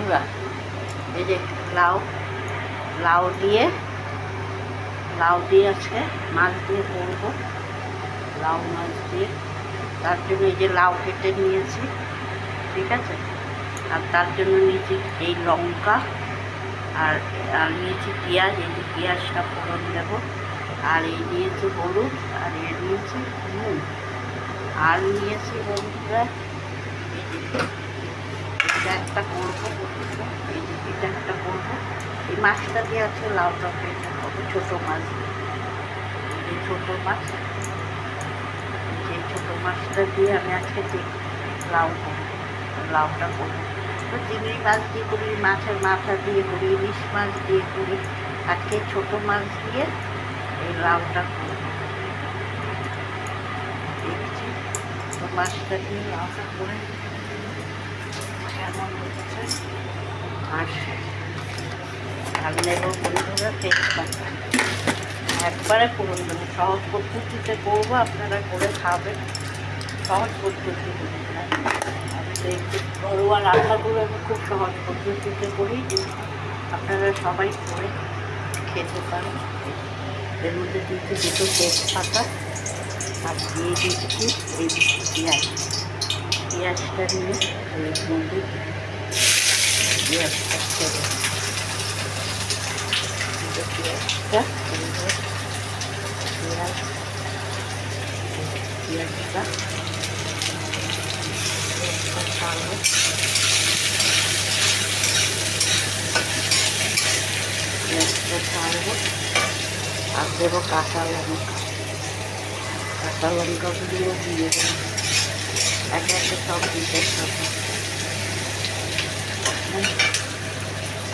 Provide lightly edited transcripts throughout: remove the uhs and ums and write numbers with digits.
বন্ধুরা, এই যে লাউ লাউ দিয়ে আজকে মাছ দিয়ে করবো। লাউ মাছ দিয়ে, তার জন্য এই যে লাউ কেটে নিয়েছি, ঠিক আছে। আর তার জন্য নিয়েছি এই লঙ্কা আর নিয়েছি পেঁয়াজ। এই যে পেঁয়াজটা ফোড়ন দেবো। আর এই নিয়েছি হলুদ, আর নিয়েছি নুন, আর নিয়েছি বন্ধুরা এটা একটা করবো। এই যে এটা একটা করবো। এই মাছটা দিয়ে আছে লাউ তরকারিটা করবো। ছোটো মাছ, এই ছোটো মাছ, এই ছোটো মাছটা দিয়ে আমি আজকে লাউ করবো। লাউটা করবো চিংড়ি মাছ দিয়ে করি, মাছের মাথা দিয়ে করি, ইলিশ মাছ দিয়ে করি। আজকে ছোটো মাছ দিয়ে এই লাউটা করবো। দেখছি তো মাছটা দিয়ে লাউটা করে কেমন হচ্ছে। আর নেব বন্ধুরা তেজপাতা, একবারে করুন, মানে সহজ পদ্ধতিতে করবো, আপনারা করে খাবেন। সহজ পদ্ধতি একটু ঘরোয়া রান্নাগুলো আমি খুব সহজ পদ্ধতিতে করি, যে আপনারা সবাই করে খেতে পারেন। এর মধ্যে দিচ্ছি দুটো তেজপাতা, আর দিয়ে দিচ্ছি এই পেঁয়াজটা নিয়ে এর মধ্যে পেঁয়াজটা ছেড়ে পেঁয়াজটা ছাড়বো। পেঁয়াজটা ছাড়বো আর দেবো কাঁচা লঙ্কাগুলো দিয়ে দেবো। একে একে সব দিতে হবে।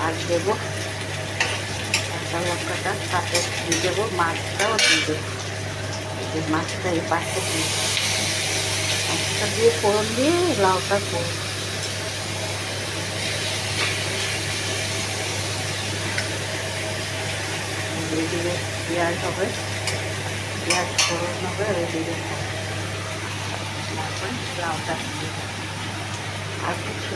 আর দেবো কাঁচা লঙ্কাটা, সাথে দিয়ে দেবো মাছটাও দিয়ে দেবো। এই মাছটা এই পাশে দিয়ে মাছটা দিয়ে ফোড়ন দিয়ে লাউটা করবো। এদিকে পেঁয়াজ হবে, পেঁয়াজ ফোড়ন হবে, ওইদিকে লাউটা আর কিছু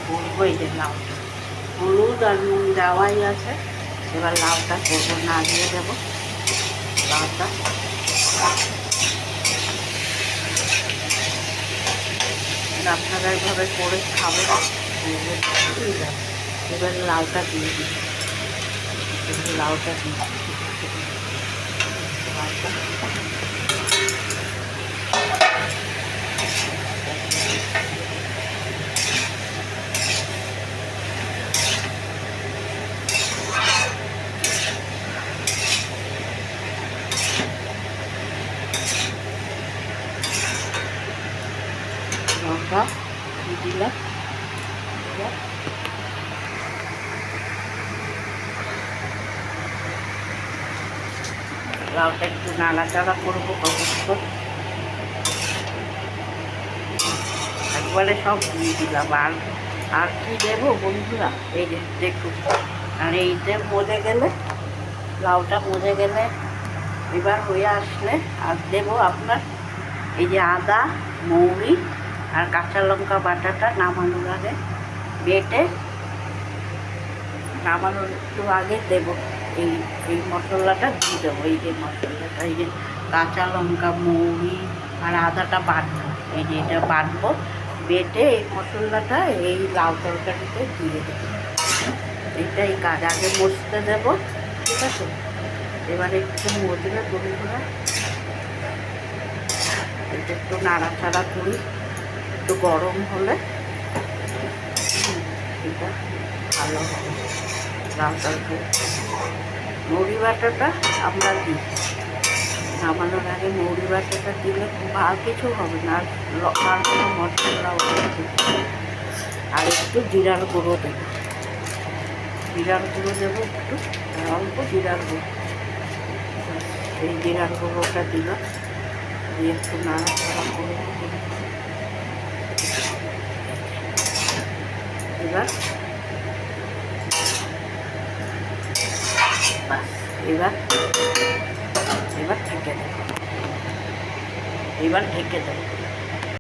করবো। এই যে লাউটা হলুদ আর নুন দেওয়াই আছে, এবার লাউটা করবো, নাড়িয়ে দেবো লাউটা। আপনারা এইভাবে করে খাবেন। এবার লাউটা দিয়ে দিই, লাউটা দিয়ে লঙ্কা দিয়ে দিলাম। লাউটা একটু নাড়াচাড়া করবো কতক্ষণ, একবারে সব দিয়ে দিলাম। আর কি দেবো বন্ধুরা, এই যে দেখুন, আর এইটা মজে গেলে, লাউটা মজে গেলে, এবার হয়ে আসলে আর দেবো আপনার এই যে আদা, মৌরি আর কাঁচা লঙ্কা বাটাটা নামানোর আগে বেটে, নামানোর একটু আগে দেবো। এই মশলাটা দিয়ে দেবো। এই যে মশলাটা, এই যে কাঁচা লঙ্কা, মৌরি আর আদাটা বাটবো। এই যে এটা বাটবো, বেটে এই মশলাটা এই লাউ তরকারিতে দিয়ে দেবো। এইটাই কাজ, আগে মশতে দেবো, ঠিক আছে। এবারে একটু মজলে বন্ধুরা এটা একটু নাড়াচাড়া করি, একটু গরম হলে এটা ভালো হবে লাউ তরকারি। মৌরি বাটাটা আমরা দিই নামানোর আগে, মৌরি বাটাটা দিলে আর কিছু হবে না, আর কোনো মশলাও হবে। আর একটু জিরার গুঁড়ো দেবো, একটু অল্প জিরার গুঁড়ো। এই জিরার গুঁড়োটা দিলাম, দিয়ে একটু নাড়াচাড়া করে এবার এবার ঢেকে দেব। এবার ঢেকে দেবো।